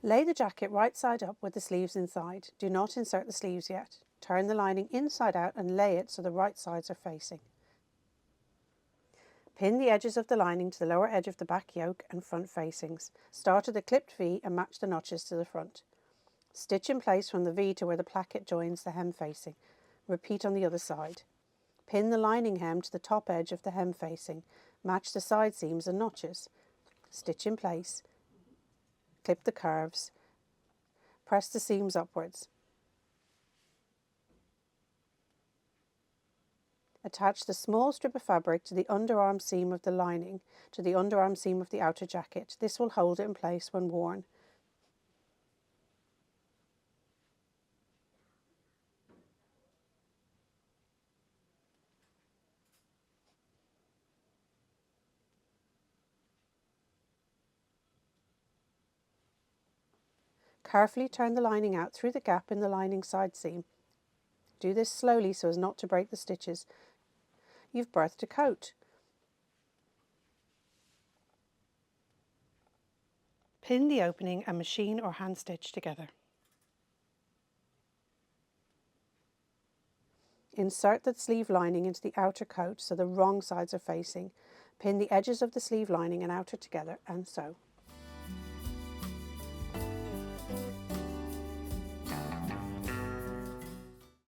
Lay the jacket right side up with the sleeves inside. Do not insert the sleeves yet. Turn the lining inside out and lay it so the right sides are facing. Pin the edges of the lining to the lower edge of the back yoke and front facings. Start at the clipped V and match the notches to the front. Stitch in place from the V to where the placket joins the hem facing. Repeat on the other side. Pin the lining hem to the top edge of the hem facing. Match the side seams and notches. Stitch in place. Clip the curves. Press the seams upwards. Attach the small strip of fabric to the underarm seam of the lining to the underarm seam of the outer jacket. This will hold it in place when worn. Carefully turn the lining out through the gap in the lining side seam. Do this slowly so as not to break the stitches. You've birthed a coat. Pin the opening and machine or hand stitch together. Insert the sleeve lining into the outer coat so the wrong sides are facing. Pin the edges of the sleeve lining and outer together and sew.